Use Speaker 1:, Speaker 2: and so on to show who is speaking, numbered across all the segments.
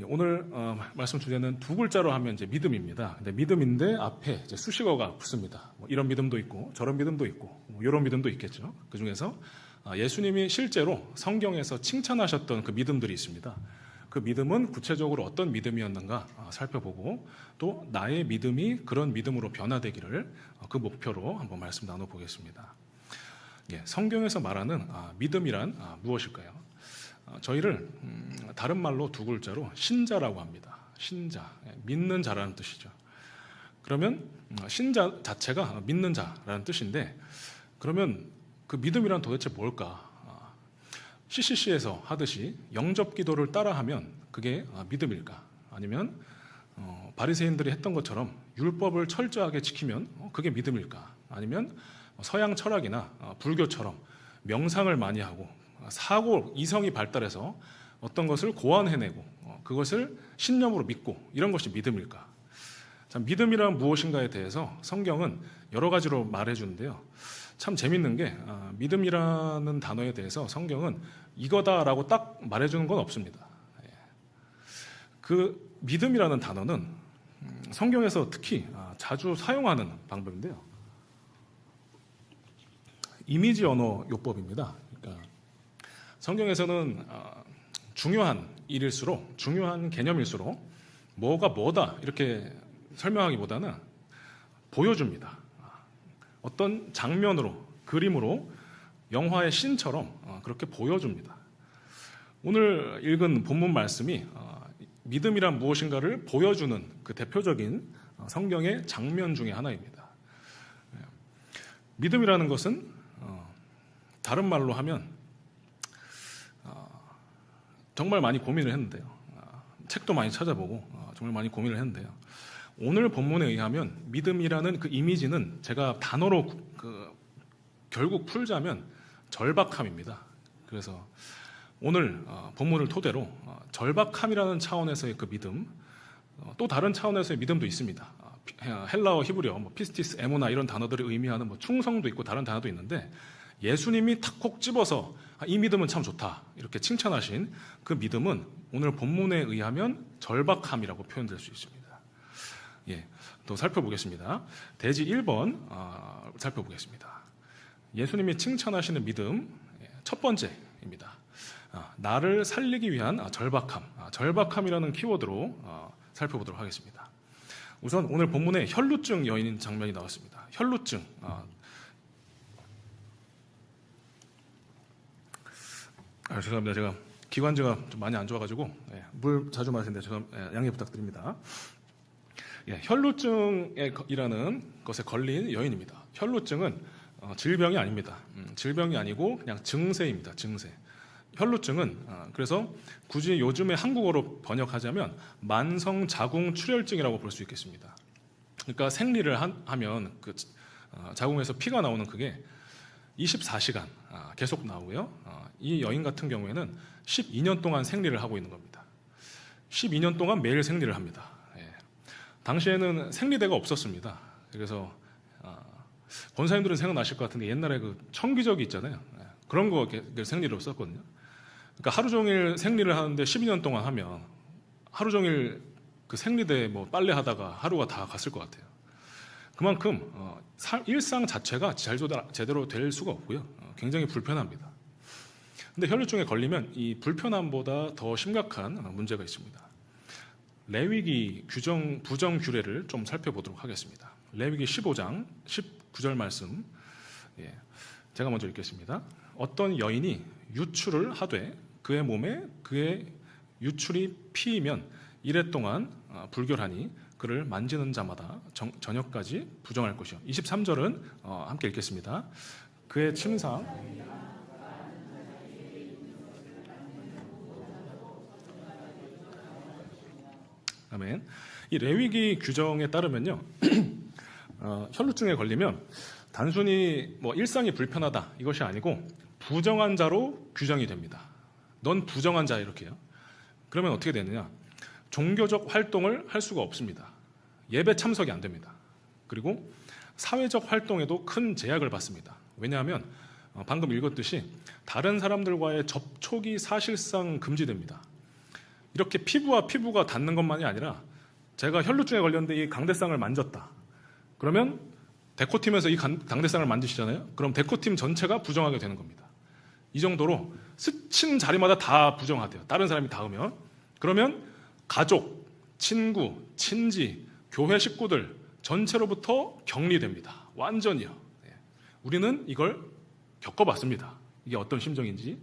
Speaker 1: 오늘 말씀 주제는 두 글자로 하면 이제 믿음입니다. 근데 믿음인데 앞에 이제 수식어가 붙습니다. 뭐 이런 믿음도 있고 저런 믿음도 있고 뭐 이런 믿음도 있겠죠. 그 중에서 예수님이 실제로 성경에서 칭찬하셨던 그 믿음들이 있습니다. 그 믿음은 구체적으로 어떤 믿음이었는가 살펴보고 또 나의 믿음이 그런 믿음으로 변화되기를 그 목표로 한번 말씀 나눠보겠습니다. 성경에서 말하는 믿음이란 무엇일까요? 저희를 다른 말로 두 글자로 신자라고 합니다. 신자, 믿는 자라는 뜻이죠. 그러면 신자 자체가 믿는 자라는 뜻인데 그러면 그 믿음이란 도대체 뭘까? CCC에서 하듯이 영접 기도를 따라하면 그게 믿음일까? 아니면 바리새인들이 했던 것처럼 율법을 철저하게 지키면 그게 믿음일까? 아니면 서양 철학이나 불교처럼 명상을 많이 하고 사고 이성이 발달해서 어떤 것을 고안해내고 그것을 신념으로 믿고 이런 것이 믿음일까? 참 믿음이란 무엇인가에 대해서 성경은 여러 가지로 말해주는데요. 참 재밌는 게 믿음이라는 단어에 대해서 성경은 이거다라고 딱 말해주는 건 없습니다. 그 믿음이라는 단어는 성경에서 특히 자주 사용하는 방법인데요. 이미지 언어 요법입니다. 그러니까 성경에서는 중요한 일일수록 중요한 개념일수록 뭐가 뭐다 이렇게 설명하기보다는 보여줍니다. 어떤 장면으로 그림으로 영화의 씬처럼 그렇게 보여줍니다. 오늘 읽은 본문 말씀이 믿음이란 무엇인가를 보여주는 그 대표적인 성경의 장면 중에 하나입니다. 믿음이라는 것은 다른 말로 하면 정말 많이 고민을 했는데요. 책도 많이 찾아보고 정말 많이 고민을 했는데요. 오늘 본문에 의하면 믿음이라는 그 이미지는 제가 단어로 결국 풀자면 절박함입니다. 그래서 오늘 본문을 토대로 절박함이라는 차원에서의 그 믿음, 또 다른 차원에서의 믿음도 있습니다. 헬라어, 히브리어, 피스티스, 에모나 이런 단어들을 의미하는 충성도 있고 다른 단어도 있는데 예수님이 탁콕 집어서 이 믿음은 참 좋다 이렇게 칭찬하신 그 믿음은 오늘 본문에 의하면 절박함이라고 표현될 수 있습니다. 또 살펴보겠습니다. 대지 1번 살펴보겠습니다. 예수님이 칭찬하시는 믿음 첫 번째입니다. 나를 살리기 위한 절박함, 절박함이라는 키워드로 살펴보도록 하겠습니다. 우선 오늘 본문에 혈루증 여인 장면이 나왔습니다. 혈루증. 죄송합니다. 제가 기관지가 좀 많이 안 좋아가지고 물 자주 마시는데 양해 부탁드립니다. 혈루증이라는 것에 걸린 여인입니다. 혈루증은 질병이 아닙니다. 질병이 아니고 그냥 증세입니다. 증세. 혈루증은 그래서 굳이 요즘에 한국어로 번역하자면 만성자궁출혈증이라고 볼 수 있겠습니다. 그러니까 생리를 하면 그 자궁에서 피가 나오는 그게 24시간 계속 나오고요. 이 여인 같은 경우에는 12년 동안 생리를 하고 있는 겁니다. 12년 동안 매일 생리를 합니다. 당시에는 생리대가 없었습니다. 그래서 권사님들은 생각나실 것 같은데 옛날에 그 청기저귀 있잖아요. 그런 거 생리로 썼거든요. 그러니까 하루 종일 생리를 하는데 12년 동안 하면 하루 종일 그 생리대 빨래하다가 하루가 다 갔을 것 같아요. 그만큼 일상 자체가 제대로 될 수가 없고요. 굉장히 불편합니다. 근데 혈루증에 걸리면 이 불편함보다 더 심각한 문제가 있습니다. 레위기 부정 규례를 좀 살펴보도록 하겠습니다. 레위기 15장 19절 말씀, 제가 먼저 읽겠습니다. 어떤 여인이 유출을 하되 그의 몸에 그의 유출이 피이면 이래 동안 불결하니 그를 만지는 자마다 저녁까지 부정할 것이요. 23절은 함께 읽겠습니다. 그의 침상 아멘. 이 레위기 규정에 따르면요, 혈루증에 걸리면 단순히 일상이 불편하다 이것이 아니고 부정한 자로 규정이 됩니다. 넌 부정한 자 이렇게요. 그러면 어떻게 되느냐? 종교적 활동을 할 수가 없습니다. 예배 참석이 안 됩니다. 그리고 사회적 활동에도 큰 제약을 받습니다. 왜냐하면 방금 읽었듯이 다른 사람들과의 접촉이 사실상 금지됩니다. 이렇게 피부와 피부가 닿는 것만이 아니라 제가 혈루증에 걸렸는데 이 강대상을 만졌다. 그러면 데코팀에서 이 강대상을 만지시잖아요. 그럼 데코팀 전체가 부정하게 되는 겁니다. 이 정도로 스친 자리마다 다 부정하대요. 다른 사람이 닿으면. 그러면 가족, 친구, 친지, 교회 식구들 전체로부터 격리됩니다. 완전히요. 우리는 이걸 겪어봤습니다. 이게 어떤 심정인지.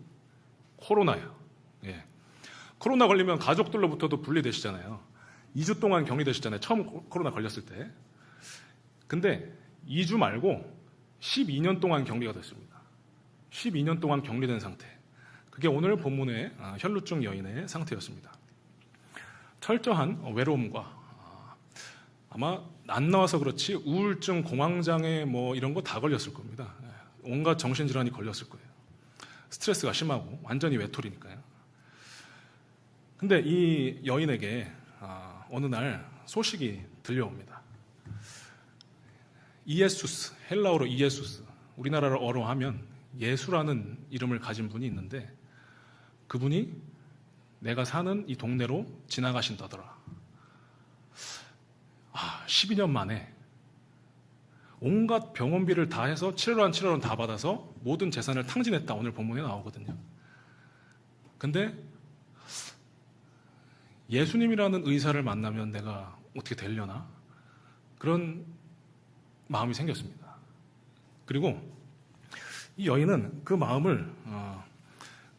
Speaker 1: 코로나예요. 코로나 걸리면 가족들로부터도 분리되시잖아요. 2주 동안 격리되시잖아요. 처음 코로나 걸렸을 때. 근데 2주 말고 12년 동안 격리가 됐습니다. 12년 동안 격리된 상태. 그게 오늘 본문의 혈루증 여인의 상태였습니다. 철저한 외로움과 아마 안 나와서 그렇지 우울증, 공황장애 뭐 이런 거 다 걸렸을 겁니다. 온갖 정신질환이 걸렸을 거예요. 스트레스가 심하고 완전히 외톨이니까요. 근데 이 여인에게 어느 날 소식이 들려옵니다. 이에수스, 헬라어로 이에수스, 우리나라로 하면 예수라는 이름을 가진 분이 있는데 그분이 내가 사는 이 동네로 지나가신다더라. 12년 만에 온갖 병원비를 다 해서 7월 원 다 받아서 모든 재산을 탕진했다. 오늘 본문에 나오거든요. 근데 예수님이라는 의사를 만나면 내가 어떻게 되려나? 그런 마음이 생겼습니다. 그리고 이 여인은 그 마음을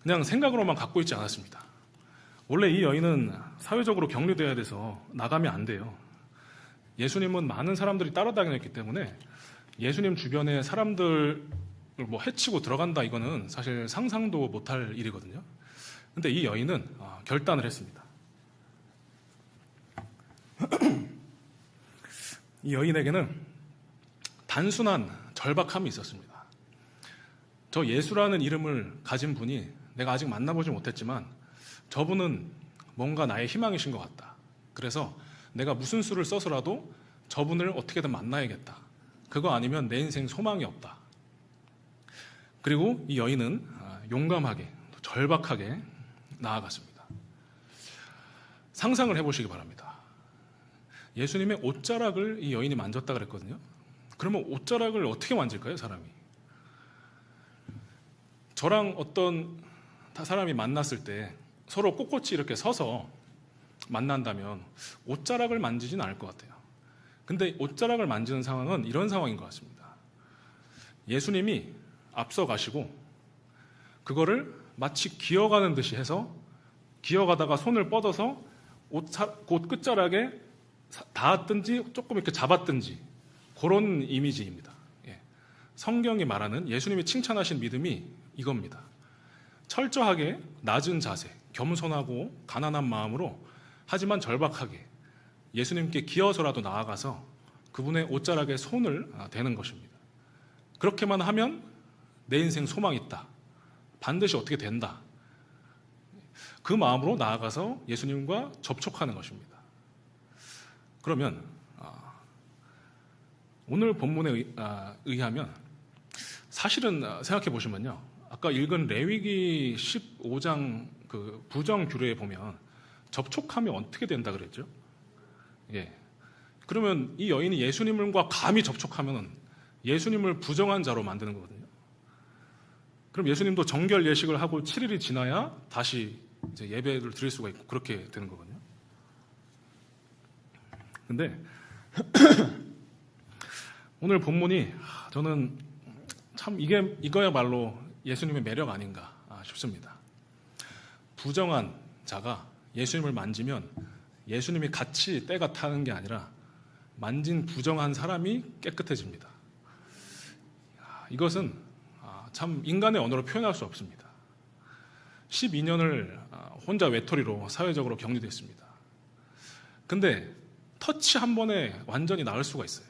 Speaker 1: 그냥 생각으로만 갖고 있지 않았습니다. 원래 이 여인은 사회적으로 격리돼야 돼서 나가면 안 돼요. 예수님은 많은 사람들이 따라다녔기 때문에 예수님 주변에 사람들을 뭐 해치고 들어간다 이거는 사실 상상도 못할 일이거든요. 근데 이 여인은 결단을 했습니다. 이 여인에게는 단순한 절박함이 있었습니다. 저 예수라는 이름을 가진 분이 내가 아직 만나보지 못했지만 저분은 뭔가 나의 희망이신 것 같다. 그래서 내가 무슨 수를 써서라도 저분을 어떻게든 만나야겠다. 그거 아니면 내 인생 소망이 없다. 그리고 이 여인은 용감하게, 절박하게 나아갔습니다. 상상을 해보시기 바랍니다. 예수님의 옷자락을 이 여인이 만졌다 그랬거든요. 그러면 옷자락을 어떻게 만질까요, 사람이? 저랑 어떤 사람이 만났을 때 서로 꼿꼿이 이렇게 서서 만난다면 옷자락을 만지진 않을 것 같아요. 근데 옷자락을 만지는 상황은 이런 상황인 것 같습니다. 예수님이 앞서 가시고 그거를 마치 기어가는 듯이 해서 기어가다가 손을 뻗어서 옷 끝자락에 닿았든지 조금 이렇게 잡았든지 그런 이미지입니다. 성경이 말하는 예수님이 칭찬하신 믿음이 이겁니다. 철저하게 낮은 자세, 겸손하고 가난한 마음으로 하지만 절박하게 예수님께 기어서라도 나아가서 그분의 옷자락에 손을 대는 것입니다. 그렇게만 하면 내 인생 소망이 있다. 반드시 어떻게 된다. 그 마음으로 나아가서 예수님과 접촉하는 것입니다. 그러면 오늘 본문에 의하면 사실은 생각해 보시면요. 아까 읽은 레위기 15장 그 부정 규례에 보면 접촉하면 어떻게 된다 그랬죠? 그러면 이 여인이 예수님과 감히 접촉하면 예수님을 부정한 자로 만드는 거거든요. 그럼 예수님도 정결 예식을 하고 7일이 지나야 다시 이제 예배를 드릴 수가 있고 그렇게 되는 거거든요. 근데 오늘 본문이 저는 참 이거야말로 예수님의 매력 아닌가 싶습니다. 부정한 자가 예수님을 만지면 예수님이 같이 때가 타는 게 아니라 만진 부정한 사람이 깨끗해집니다. 이것은 참 인간의 언어로 표현할 수 없습니다. 12년을 혼자 외톨이로 사회적으로 격리됐습니다. 근데 터치 한 번에 완전히 나을 수가 있어요.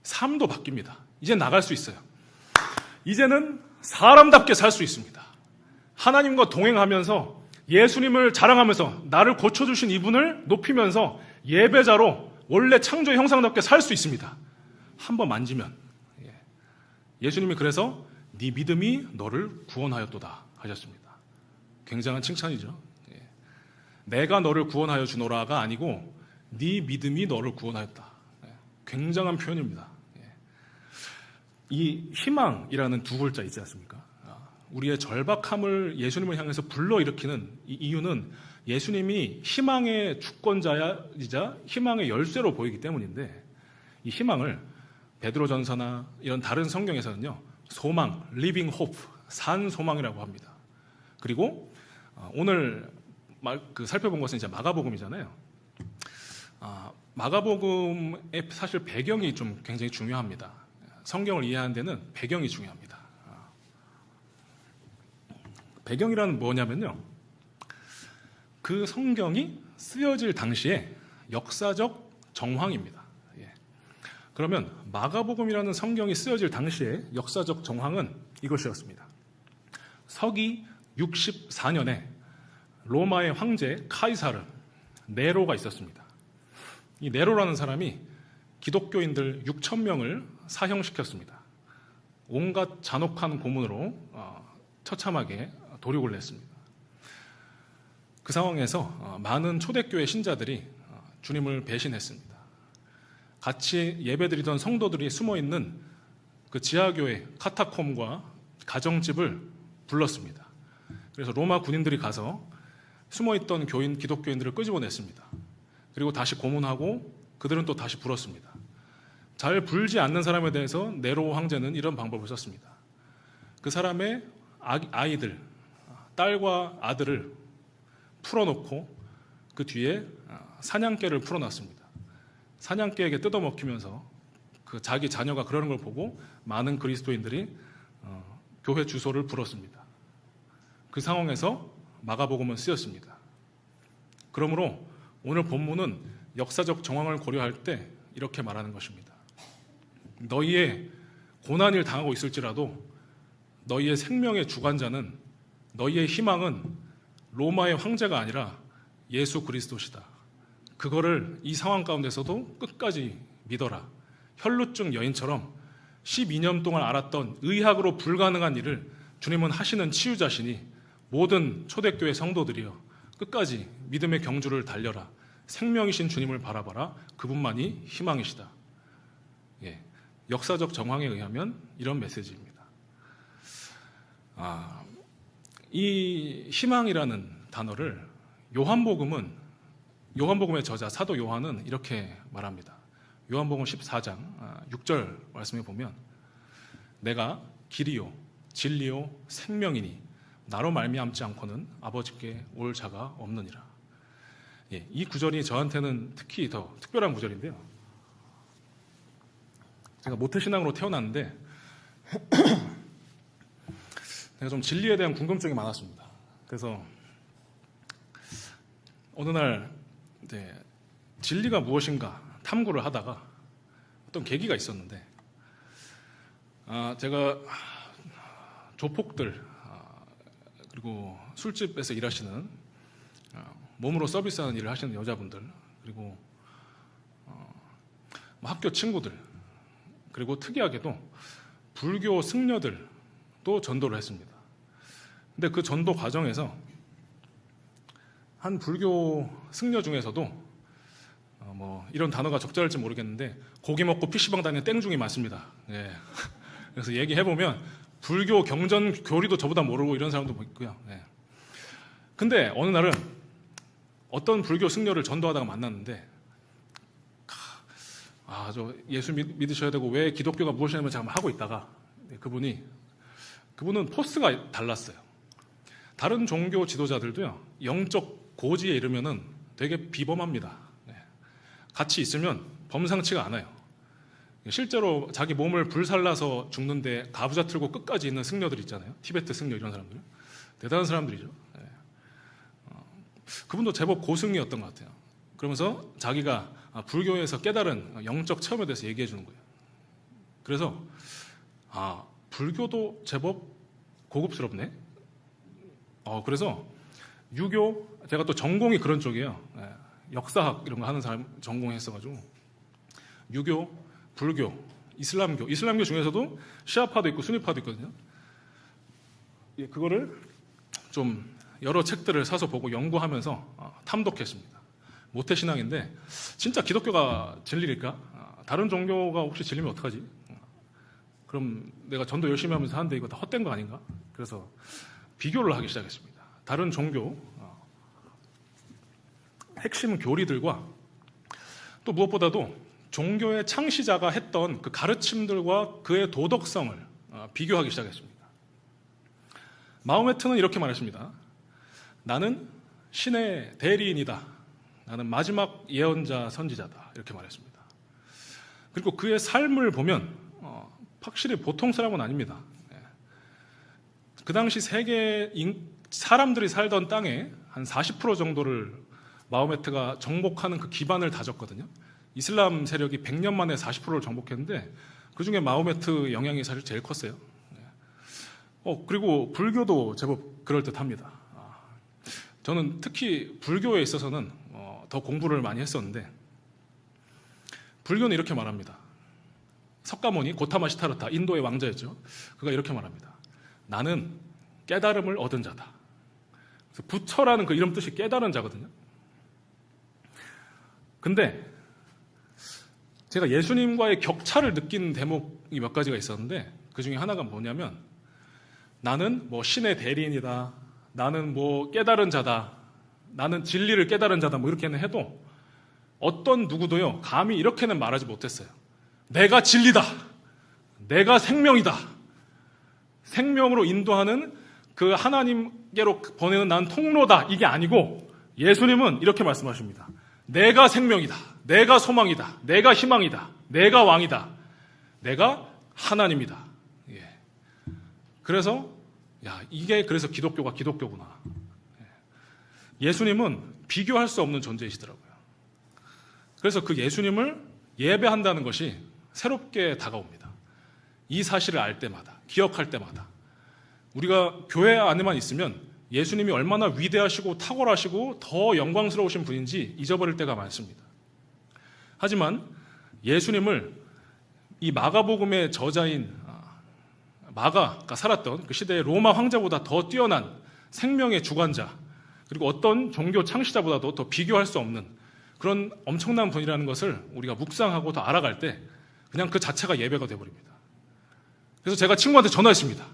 Speaker 1: 삶도 바뀝니다. 이제 나갈 수 있어요. 이제는 사람답게 살 수 있습니다. 하나님과 동행하면서 예수님을 자랑하면서 나를 고쳐주신 이분을 높이면서 예배자로 원래 창조의 형상답게 살 수 있습니다. 한번 만지면. 예수님이 그래서 네 믿음이 너를 구원하였도다 하셨습니다. 굉장한 칭찬이죠. 내가 너를 구원하여 주노라가 아니고 네 믿음이 너를 구원하였다. 굉장한 표현입니다. 이 희망이라는 두 글자 있지 않습니까? 우리의 절박함을 예수님을 향해서 불러일으키는 이 이유는 예수님이 희망의 주권자이자 희망의 열쇠로 보이기 때문인데, 이 희망을 베드로전서나 이런 다른 성경에서는요, 소망, living hope, 산 소망이라고 합니다. 그리고 오늘 살펴본 것은 이제 마가복음이잖아요. 마가복음의 사실 배경이 좀 굉장히 중요합니다. 성경을 이해하는 데는 배경이 중요합니다. 배경이란 뭐냐면요, 그 성경이 쓰여질 당시에 역사적 정황입니다. 그러면 마가복음이라는 성경이 쓰여질 당시에 역사적 정황은 이것이었습니다. 서기 64년에 로마의 황제 카이사르 네로가 있었습니다. 이 네로라는 사람이 기독교인들 6,000명을 사형시켰습니다. 온갖 잔혹한 고문으로 처참하게 도륙을 냈습니다. 그 상황에서 많은 초대교회 신자들이 주님을 배신했습니다. 같이 예배드리던 성도들이 숨어있는 그 지하교회 카타콤과 가정집을 불렀습니다. 그래서 로마 군인들이 가서 숨어있던 기독교인들을 끄집어냈습니다. 그리고 다시 고문하고 그들은 또 다시 불었습니다. 잘 불지 않는 사람에 대해서 네로 황제는 이런 방법을 썼습니다. 그 사람의 아이들, 딸과 아들을 풀어놓고 그 뒤에 사냥개를 풀어놨습니다. 사냥개에게 뜯어먹히면서 그 자기 자녀가 그러는 걸 보고 많은 그리스도인들이 교회 주소를 불었습니다. 그 상황에서 마가복음은 쓰였습니다. 그러므로 오늘 본문은 역사적 정황을 고려할 때 이렇게 말하는 것입니다. 너희의 고난을 당하고 있을지라도 너희의 생명의 주관자는, 너희의 희망은 로마의 황제가 아니라 예수 그리스도시다. 그거를 이 상황 가운데서도 끝까지 믿어라. 혈루증 여인처럼 12년 동안 알았던 의학으로 불가능한 일을 주님은 하시는 치유자시니 모든 초대교회 성도들이여 끝까지 믿음의 경주를 달려라. 생명이신 주님을 바라봐라. 그분만이 희망이시다. 역사적 정황에 의하면 이런 메시지입니다. 이 희망이라는 단어를 요한복음의 저자 사도 요한은 이렇게 말합니다. 요한복음 14장 6절 말씀에 보면 내가 길이요 진리요 생명이니 나로 말미암지 않고는 아버지께 올 자가 없느니라. 이 구절이 저한테는 특히 더 특별한 구절인데요. 제가 모태신앙으로 태어났는데 제가 좀 진리에 대한 궁금증이 많았습니다. 그래서 어느 날 진리가 무엇인가 탐구를 하다가 어떤 계기가 있었는데, 제가 조폭들 그리고 술집에서 일하시는 몸으로 서비스하는 일을 하시는 여자분들, 그리고 학교 친구들, 그리고 특이하게도 불교 승려들도 전도를 했습니다. 근데 그 전도 과정에서 한 불교 승려 중에서도 이런 단어가 적절할지 모르겠는데 고기 먹고 PC방 다니는 땡중이 많습니다. 그래서 얘기해보면 불교 경전 교리도 저보다 모르고 이런 사람도 있고요. 근데 어느 날은 어떤 불교 승려를 전도하다가 만났는데 저 예수 믿으셔야 되고 왜 기독교가 무엇이냐면 잠깐 하고 있다가 그분은 포스가 달랐어요. 다른 종교 지도자들도요, 영적 고지에 이르면은 되게 비범합니다. 같이 있으면 범상치가 않아요. 실제로 자기 몸을 불살라서 죽는데 가부좌 틀고 끝까지 있는 승려들 있잖아요. 티베트 승려 이런 사람들. 대단한 사람들이죠. 그분도 제법 고승이었던 것 같아요. 그러면서 자기가 불교에서 깨달은 영적 체험에 대해서 얘기해 주는 거예요. 그래서 불교도 제법 고급스럽네. 그래서 유교, 제가 또 전공이 그런 쪽이에요. 역사학 이런 거 하는 사람 전공했어가지고 유교, 불교, 이슬람교 중에서도 시아파도 있고 수니파도 있거든요. 그거를 좀 여러 책들을 사서 보고 연구하면서 탐독했습니다. 모태신앙인데 진짜 기독교가 진리일까? 다른 종교가 혹시 진리면 어떡하지? 그럼 내가 전도 열심히 하면서 하는데 이거 다 헛된 거 아닌가? 그래서 비교를 하기 시작했습니다. 다른 종교 핵심 교리들과 또 무엇보다도 종교의 창시자가 했던 그 가르침들과 그의 도덕성을 비교하기 시작했습니다. 마호메트는 이렇게 말했습니다. 나는 신의 대리인이다. 나는 마지막 예언자 선지자다. 이렇게 말했습니다. 그리고 그의 삶을 보면 확실히 보통 사람은 아닙니다. 그 당시 세계 사람들이 살던 땅에 한 40% 정도를 마호메트가 정복하는 그 기반을 다졌거든요. 이슬람 세력이 100년 만에 40%를 정복했는데 그 중에 마호메트 영향이 사실 제일 컸어요. 그리고 불교도 제법 그럴듯합니다. 저는 특히 불교에 있어서는 더 공부를 많이 했었는데 불교는 이렇게 말합니다. 석가모니 고타마 시타르타 인도의 왕자였죠. 그가 이렇게 말합니다. 나는 깨달음을 얻은 자다. 그래서 부처라는 그 이름 뜻이 깨달은 자거든요. 근데 제가 예수님과의 격차를 느낀 대목이 몇 가지가 있었는데 그 중에 하나가 뭐냐면 나는 뭐 신의 대리인이다. 나는 뭐 깨달은 자다. 나는 진리를 깨달은 자다. 뭐 이렇게는 해도 어떤 누구도요 감히 이렇게는 말하지 못했어요. 내가 진리다. 내가 생명이다. 생명으로 인도하는 그 하나님께로 보내는 난 통로다. 이게 아니고 예수님은 이렇게 말씀하십니다. 내가 생명이다. 내가 소망이다. 내가 희망이다. 내가 왕이다. 내가 하나님이다. 예. 그래서 이게 그래서 기독교가 기독교구나. 예수님은 비교할 수 없는 존재이시더라고요. 그래서 그 예수님을 예배한다는 것이 새롭게 다가옵니다. 이 사실을 알 때마다, 기억할 때마다 우리가 교회 안에만 있으면 예수님이 얼마나 위대하시고 탁월하시고 더 영광스러우신 분인지 잊어버릴 때가 많습니다. 하지만 예수님을 이 마가복음의 저자인 마가가 살았던 그 시대의 로마 황제보다 더 뛰어난 생명의 주관자 그리고 어떤 종교 창시자보다도 더 비교할 수 없는 그런 엄청난 분이라는 것을 우리가 묵상하고 더 알아갈 때 그냥 그 자체가 예배가 되어버립니다. 그래서 제가 친구한테 전화했습니다.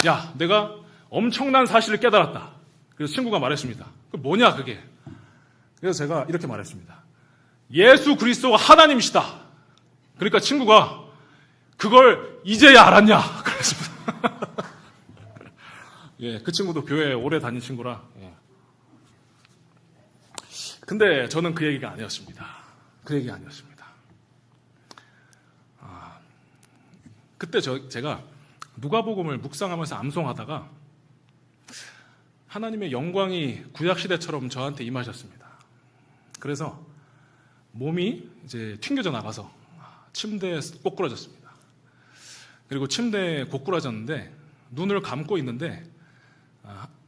Speaker 1: 야, 내가 엄청난 사실을 깨달았다. 그래서 친구가 말했습니다. 그 뭐냐 그게. 그래서 제가 이렇게 말했습니다. 예수 그리스도가 하나님이시다. 그러니까 친구가 그걸 이제야 알았냐 그랬습니다. 예, 그 친구도 교회에 오래 다닌 친구라. 예. 근데 저는 그 얘기가 아니었습니다. 그 얘기가 아니었습니다. 그때 제가 누가복음을 묵상하면서 암송하다가 하나님의 영광이 구약시대처럼 저한테 임하셨습니다. 그래서 몸이 이제 튕겨져 나가서 침대에 꼬꾸라졌습니다. 그리고 침대에 꼬꾸라졌는데 눈을 감고 있는데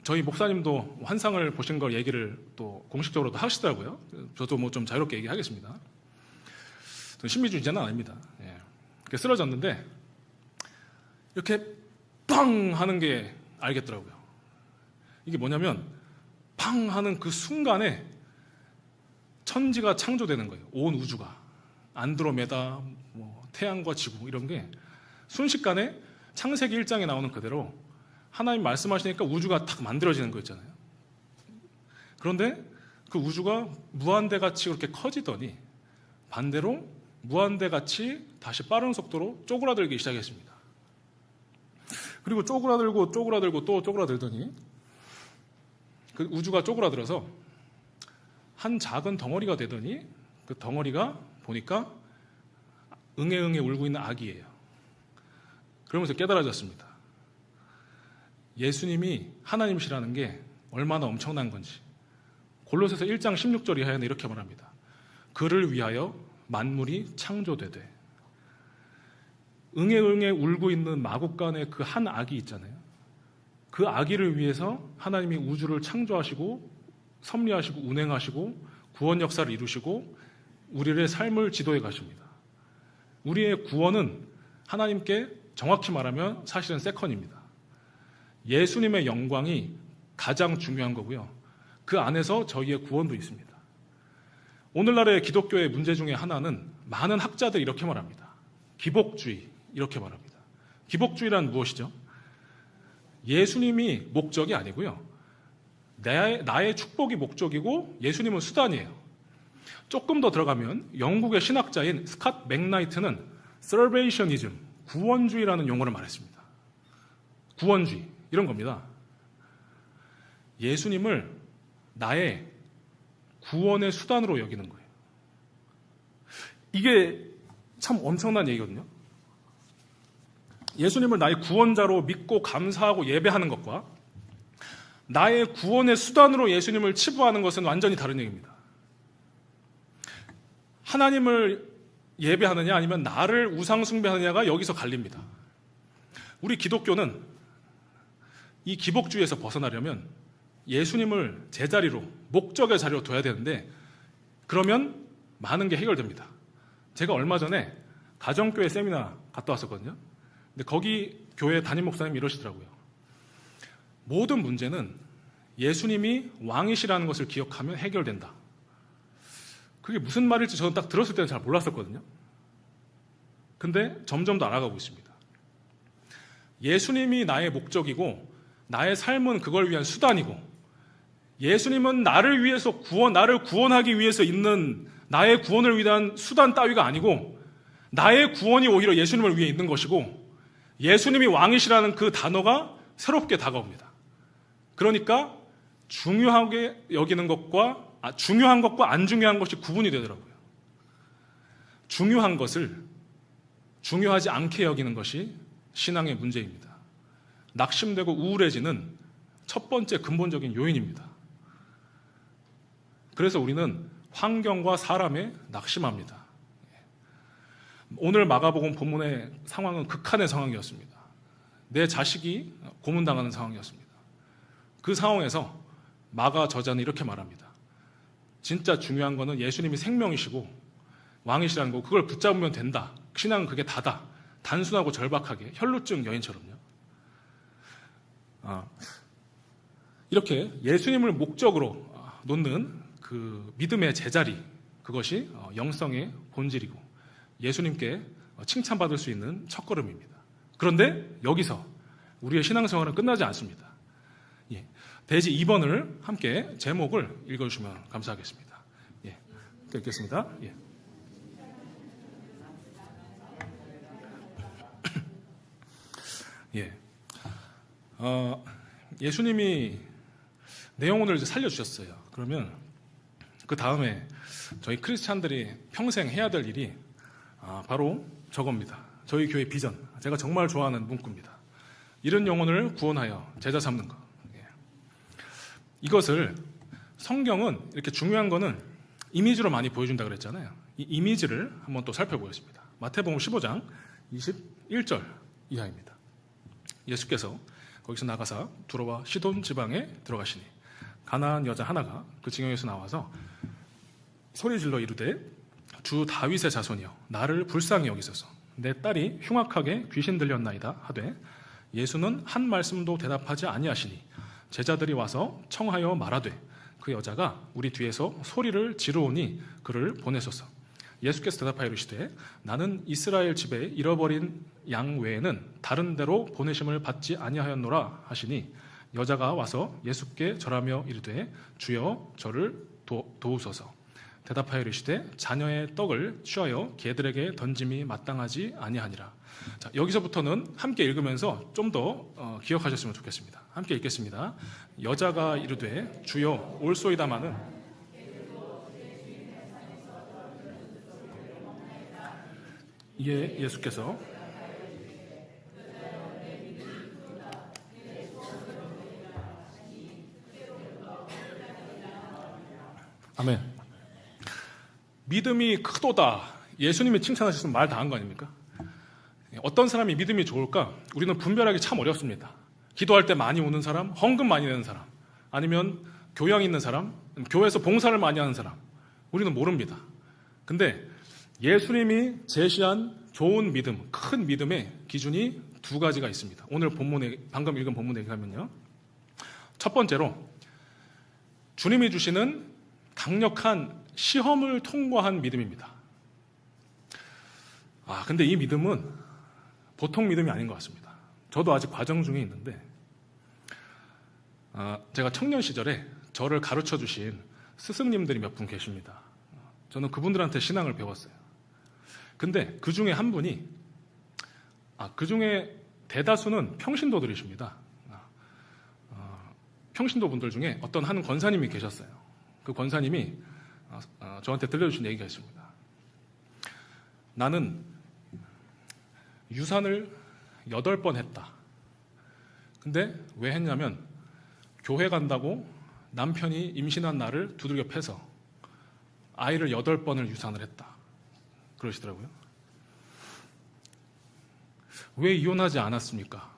Speaker 1: 저희 목사님도 환상을 보신 걸 얘기를 또 공식적으로도 하시더라고요. 저도 뭐 좀 자유롭게 얘기하겠습니다. 신비주의자는 아닙니다. 예. 이렇게 쓰러졌는데 이렇게 빵 하는 게 알겠더라고요. 이게 뭐냐면 팡 하는 그 순간에 천지가 창조되는 거예요. 온 우주가. 안드로메다, 뭐 태양과 지구 이런 게 순식간에 창세기 1장에 나오는 그대로 하나님 말씀하시니까 우주가 탁 만들어지는 거 있잖아요. 그런데 그 우주가 무한대같이 그렇게 커지더니 반대로 무한대같이 다시 빠른 속도로 쪼그라들기 시작했습니다. 그리고 쪼그라들고 또 쪼그라들더니 그 우주가 쪼그라들어서 한 작은 덩어리가 되더니 그 덩어리가 보니까 응애응애 울고 있는 아기예요. 그러면서 깨달아졌습니다. 예수님이 하나님이시라는 게 얼마나 엄청난 건지. 골로새서 1장 16절 이하에는 이렇게 말합니다. 그를 위하여 만물이 창조되되. 응애응애 울고 있는 마국간의 그 한 아기 있잖아요. 그 아기를 위해서 하나님이 우주를 창조하시고 섭리하시고 운행하시고 구원 역사를 이루시고 우리의 삶을 지도해 가십니다. 우리의 구원은 하나님께 정확히 말하면 사실은 세컨입니다. 예수님의 영광이 가장 중요한 거고요. 그 안에서 저희의 구원도 있습니다. 오늘날의 기독교의 문제 중에 하나는 많은 학자들이 이렇게 말합니다. 기복주의, 이렇게 말합니다. 기복주의란 무엇이죠? 예수님이 목적이 아니고요. 나의 축복이 목적이고 예수님은 수단이에요. 조금 더 들어가면 영국의 신학자인 스캇 맥나이트는 salvationism, 구원주의라는 용어를 말했습니다. 구원주의, 이런 겁니다. 예수님을 나의 구원의 수단으로 여기는 거예요. 이게 참 엄청난 얘기거든요. 예수님을 나의 구원자로 믿고 감사하고 예배하는 것과 나의 구원의 수단으로 예수님을 치부하는 것은 완전히 다른 얘기입니다. 하나님을 예배하느냐 아니면 나를 우상숭배하느냐가 여기서 갈립니다. 우리 기독교는 이 기복주의에서 벗어나려면 예수님을 제자리로, 목적의 자리로 둬야 되는데 그러면 많은 게 해결됩니다. 제가 얼마 전에 가정교회 세미나 갔다 왔었거든요. 근데 거기 교회 담임 목사님이 이러시더라고요. 모든 문제는 예수님이 왕이시라는 것을 기억하면 해결된다. 그게 무슨 말일지 저는 딱 들었을 때는 잘 몰랐었거든요. 근데 점점 더 알아가고 있습니다. 예수님이 나의 목적이고 나의 삶은 그걸 위한 수단이고 예수님은 나를 위해서 나를 구원하기 위해서 있는 나의 구원을 위한 수단 따위가 아니고 나의 구원이 오히려 예수님을 위해 있는 것이고 예수님이 왕이시라는 그 단어가 새롭게 다가옵니다. 그러니까 중요하게 여기는 것과 중요한 것과 안 중요한 것이 구분이 되더라고요. 중요한 것을 중요하지 않게 여기는 것이 신앙의 문제입니다. 낙심되고 우울해지는 첫 번째 근본적인 요인입니다. 그래서 우리는 환경과 사람에 낙심합니다. 오늘 마가복음 본문의 상황은 극한의 상황이었습니다. 내 자식이 고문당하는 상황이었습니다. 그 상황에서 마가 저자는 이렇게 말합니다. 진짜 중요한 거는 예수님이 생명이시고 왕이시라는 거, 그걸 붙잡으면 된다. 신앙은 그게 다다. 단순하고 절박하게 혈루증 여인처럼요. 이렇게 예수님을 목적으로 놓는 그 믿음의 제자리, 그것이 영성의 본질이고 예수님께 칭찬받을 수 있는 첫걸음입니다. 그런데 여기서 우리의 신앙생활은 끝나지 않습니다. 대지 2번을 함께 제목을 읽어주시면 감사하겠습니다. 읽겠습니다. 예수님이 내용을 살려주셨어요. 그러면 그 다음에 저희 크리스찬들이 평생 해야 될 일이 바로 저겁니다. 저희 교회 비전, 제가 정말 좋아하는 문구입니다. 이런 영혼을 구원하여 제자 삼는 것. 이것을 성경은 이렇게 중요한 거는 이미지로 많이 보여준다 그랬잖아요. 이 이미지를 한번 또 살펴보겠습니다. 마태복음 15장 21절 이하입니다. 예수께서 거기서 나가사 두로와 시돈 지방에 들어가시니 가나안 여자 하나가 그 지경에서 나와서 소리질러 이르되 주 다윗의 자손이여 나를 불쌍히 여기소서 내 딸이 흉악하게 귀신 들렸나이다 하되 예수는 한 말씀도 대답하지 아니하시니 제자들이 와서 청하여 말하되 그 여자가 우리 뒤에서 소리를 지르오니 그를 보내소서. 예수께서 대답하여 이르시되 나는 이스라엘 집에 잃어버린 양 외에는 다른 데로 보내심을 받지 아니하였노라 하시니 여자가 와서 예수께 절하며 이르되 주여 저를 도우소서. 대답하여 이르시되 자녀의 떡을 취하여 개들에게 던짐이 마땅하지 아니하니라. 자, 여기서부터는 함께 읽으면서 좀 더 기억하셨으면 좋겠습니다. 함께 읽겠습니다. 여자가 이르되 주여 올소이다마는 이에 예수께서 아멘. 믿음이 크도다. 예수님이 칭찬하셨으면 말 다 한 거 아닙니까? 어떤 사람이 믿음이 좋을까? 우리는 분별하기 참 어렵습니다. 기도할 때 많이 우는 사람, 헌금 많이 내는 사람, 아니면 교양 있는 사람, 교회에서 봉사를 많이 하는 사람, 우리는 모릅니다. 근데 예수님이 제시한 좋은 믿음, 큰 믿음의 기준이 두 가지가 있습니다. 오늘 본문에, 방금 읽은 본문에 가면요. 첫 번째로 주님이 주시는 강력한 시험을 통과한 믿음입니다. 근데 이 믿음은 보통 믿음이 아닌 것 같습니다. 저도 아직 과정 중에 있는데, 제가 청년 시절에 저를 가르쳐 주신 스승님들이 몇 분 계십니다. 저는 그분들한테 신앙을 배웠어요. 근데 그 중에 한 분이, 그 중에 대다수는 평신도들이십니다. 평신도 분들 중에 어떤 한 권사님이 계셨어요. 그 권사님이 저한테 들려주신 얘기가 있습니다. 나는 유산을 8번 했다. 근데 왜 했냐면 교회 간다고 남편이 임신한 나를 두들겨 패서 아이를 8번을 유산을 했다. 그러시더라고요. 왜 이혼하지 않았습니까?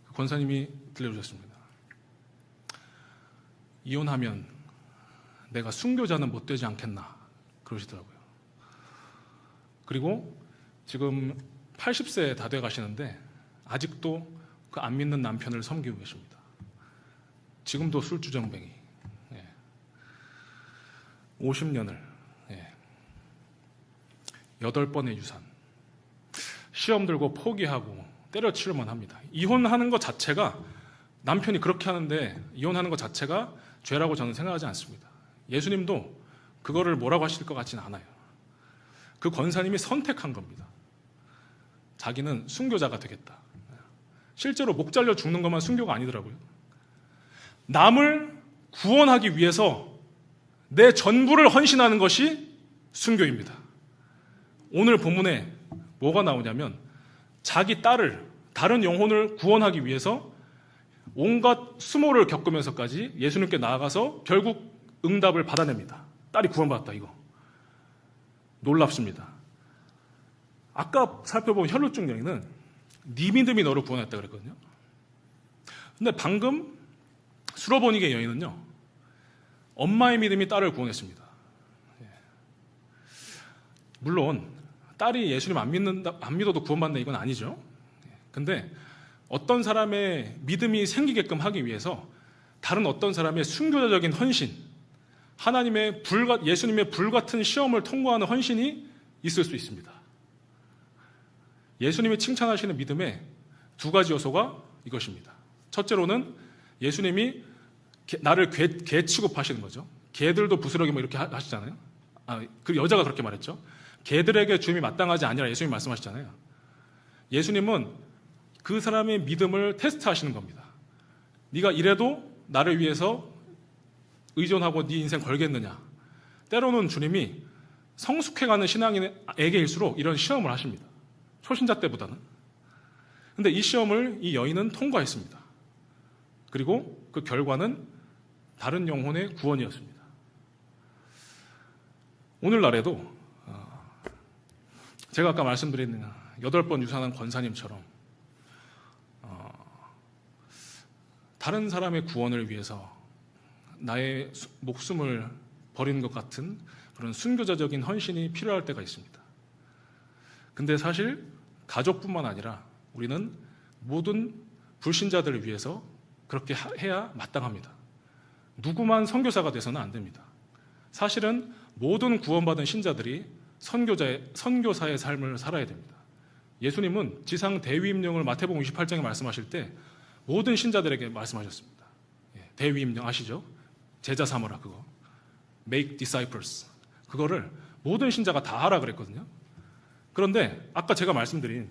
Speaker 1: 그 권사님이 들려주셨습니다. 이혼하면 내가 순교자는 못 되지 않겠나 그러시더라고요. 그리고 지금 80세 다 돼 가시는데 아직도 그 안 믿는 남편을 섬기고 계십니다. 지금도 술주정뱅이. 50년을 8번의 유산. 시험 들고 포기하고 때려치울만 합니다. 이혼하는 것 자체가, 남편이 그렇게 하는데 이혼하는 것 자체가 죄라고 저는 생각하지 않습니다. 예수님도 그거를 뭐라고 하실 것 같지는 않아요. 그 권사님이 선택한 겁니다. 자기는 순교자가 되겠다. 실제로 목 잘려 죽는 것만 순교가 아니더라고요. 남을 구원하기 위해서 내 전부를 헌신하는 것이 순교입니다. 오늘 본문에 뭐가 나오냐면 자기 딸을, 다른 영혼을 구원하기 위해서 온갖 수모를 겪으면서까지 예수님께 나아가서 결국 응답을 받아냅니다. 딸이 구원받았다, 이거. 놀랍습니다. 아까 살펴본 혈루증 여인은 네 믿음이 너를 구원했다 그랬거든요. 근데 방금 수로보니게 여인은요, 엄마의 믿음이 딸을 구원했습니다. 물론 딸이 예수님 안 믿어도 구원받는 이건 아니죠. 근데 어떤 사람의 믿음이 생기게끔 하기 위해서 다른 어떤 사람의 순교자적인 헌신, 예수님의 불같은 시험을 통과하는 헌신이 있을 수 있습니다. 예수님이 칭찬하시는 믿음의 두 가지 요소가 이것입니다. 첫째로는 예수님이 나를 개 취급하시는 거죠. 개들도 부스러기 뭐 이렇게 하시잖아요. 그 여자가 그렇게 말했죠. 개들에게 주임이 마땅하지 아니라 예수님이 말씀하시잖아요. 예수님은 그 사람의 믿음을 테스트하시는 겁니다. 네가 이래도 나를 위해서 의존하고 네 인생 걸겠느냐. 때로는 주님이 성숙해가는 신앙인에게일수록 이런 시험을 하십니다. 초신자 때보다는. 근데 이 시험을 이 여인은 통과했습니다. 그리고 그 결과는 다른 영혼의 구원이었습니다. 오늘날에도 제가 아까 말씀드린 8번 유산한 권사님처럼 다른 사람의 구원을 위해서 나의 목숨을 버리는 것 같은 그런 순교자적인 헌신이 필요할 때가 있습니다. 근데 사실 가족뿐만 아니라 우리는 모든 불신자들을 위해서 그렇게 해야 마땅합니다. 누구만 선교사가 돼서는 안 됩니다. 사실은 모든 구원받은 신자들이 선교사의 삶을 살아야 됩니다. 예수님은 지상 대위임령을 마태복음 28장에 말씀하실 때 모든 신자들에게 말씀하셨습니다. 대위임령 아시죠? 제자 삼으라, 그거. Make disciples. 그거를 모든 신자가 다 하라 그랬거든요. 그런데 아까 제가 말씀드린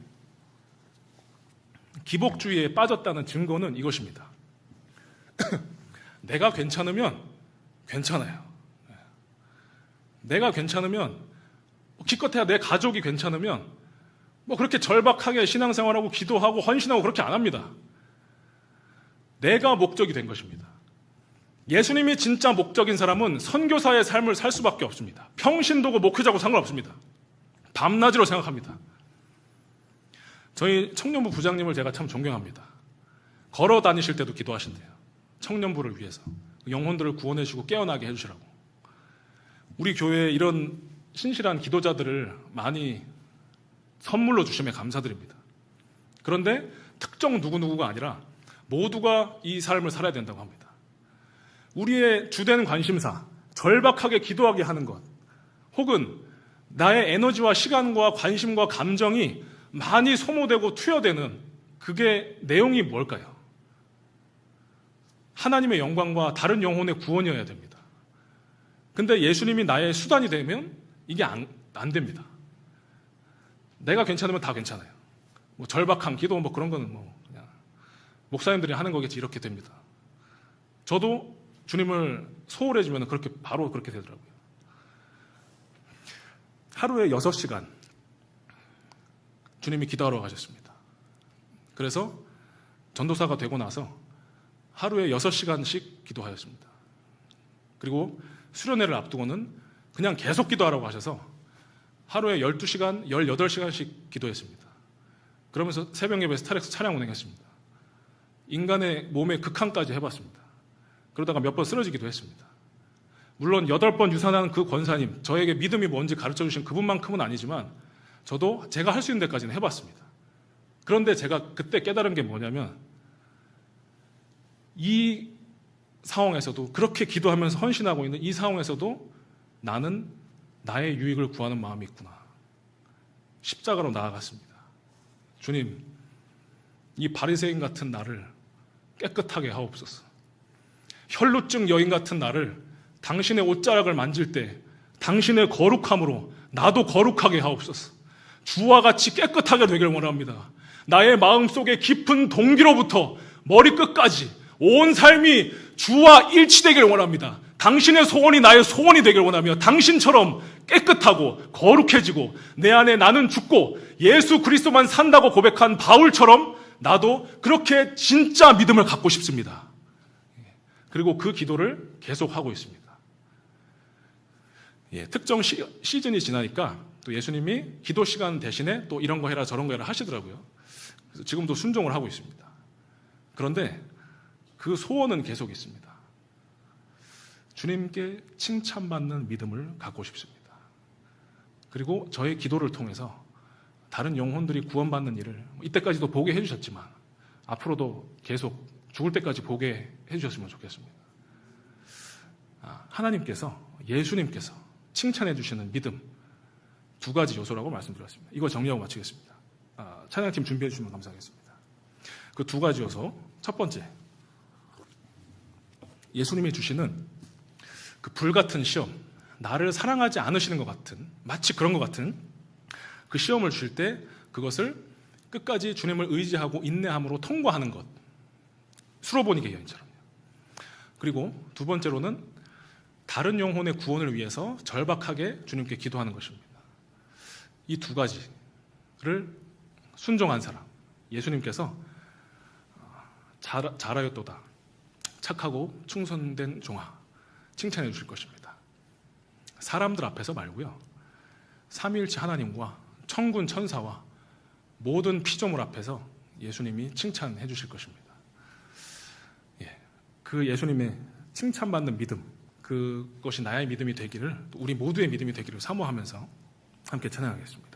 Speaker 1: 기복주의에 빠졌다는 증거는 이것입니다. 내가 괜찮으면 괜찮아요. 내가 괜찮으면, 기껏해야 내 가족이 괜찮으면 뭐 그렇게 절박하게 신앙생활하고 기도하고 헌신하고 그렇게 안 합니다. 내가 목적이 된 것입니다. 예수님이 진짜 목적인 사람은 선교사의 삶을 살 수밖에 없습니다. 평신도고 목회자고 상관없습니다. 밤낮으로 생각합니다. 저희 청년부 부장님을 제가 참 존경합니다. 걸어 다니실 때도 기도하신대요. 청년부를 위해서. 영혼들을 구원해주고 깨어나게 해주시라고. 우리 교회에 이런 신실한 기도자들을 많이 선물로 주심에 감사드립니다. 그런데 특정 누구누구가 아니라 모두가 이 삶을 살아야 된다고 합니다. 우리의 주된 관심사, 절박하게 기도하게 하는 것, 혹은 나의 에너지와 시간과 관심과 감정이 많이 소모되고 투여되는 그게 내용이 뭘까요? 하나님의 영광과 다른 영혼의 구원이어야 됩니다. 근데 예수님이 나의 수단이 되면 이게 안 됩니다. 내가 괜찮으면 다 괜찮아요. 뭐 절박한 기도 뭐 그런 거는 뭐 그냥 목사님들이 하는 거겠지 이렇게 됩니다. 저도 주님을 소홀해지면 그렇게 바로 그렇게 되더라고요. 하루에 6시간 주님이 기도하러 가셨습니다. 그래서 전도사가 되고 나서 하루에 6시간씩 기도하였습니다. 그리고 수련회를 앞두고는 그냥 계속 기도하라고 하셔서 하루에 12시간, 18시간씩 기도했습니다. 그러면서 새벽 예배 스타렉스 찬양 운행했습니다. 인간의 몸의 극한까지 해봤습니다. 그러다가 몇 번 쓰러지기도 했습니다. 물론 8번 유산한 그 권사님, 저에게 믿음이 뭔지 가르쳐주신 그분만큼은 아니지만 저도 제가 할 수 있는 데까지는 해봤습니다. 그런데 제가 그때 깨달은 게 뭐냐면 이 상황에서도 그렇게 기도하면서 헌신하고 있는 이 상황에서도 나는 나의 유익을 구하는 마음이 있구나. 십자가로 나아갔습니다. 주님, 이 바리새인 같은 나를 깨끗하게 하옵소서. 혈루증 여인 같은 나를 당신의 옷자락을 만질 때 당신의 거룩함으로 나도 거룩하게 하옵소서. 주와 같이 깨끗하게 되길 원합니다. 나의 마음속의 깊은 동기로부터 머리끝까지 온 삶이 주와 일치되길 원합니다. 당신의 소원이 나의 소원이 되길 원하며 당신처럼 깨끗하고 거룩해지고 내 안에 나는 죽고 예수 그리스도만 산다고 고백한 바울처럼 나도 그렇게 진짜 믿음을 갖고 싶습니다. 그리고 그 기도를 계속하고 있습니다. 특정 시즌이 지나니까 또 예수님이 기도 시간 대신에 또 이런 거 해라 저런 거 해라 하시더라고요. 그래서 지금도 순종을 하고 있습니다. 그런데 그 소원은 계속 있습니다. 주님께 칭찬받는 믿음을 갖고 싶습니다. 그리고 저의 기도를 통해서 다른 영혼들이 구원받는 일을 이때까지도 보게 해주셨지만 앞으로도 계속 죽을 때까지 보게 해주셨으면 좋겠습니다. 하나님께서, 예수님께서 칭찬해 주시는 믿음 2가지 요소라고 말씀드렸습니다. 이거 정리하고 마치겠습니다. 찬양팀 준비해 주시면 감사하겠습니다. 그 2가지 요소, 첫 번째, 예수님이 주시는 그 불같은 시험, 나를 사랑하지 않으시는 것 같은, 마치 그런 것 같은 그 시험을 주실 때 그것을 끝까지 주님을 의지하고 인내함으로 통과하는 것, 수로보니게 여인처럼요. 그리고 2번째로는 다른 영혼의 구원을 위해서 절박하게 주님께 기도하는 것입니다. 이 2가지를 순종한 사람, 예수님께서 잘하였도다, 착하고 충성된 종아, 칭찬해 주실 것입니다. 사람들 앞에서 말고요, 삼위일체 하나님과 천군 천사와 모든 피조물 앞에서 예수님이 칭찬해 주실 것입니다. 그 예수님의 칭찬받는 믿음, 그것이 나의 믿음이 되기를, 우리 모두의 믿음이 되기를 사모하면서 함께 찬양하겠습니다.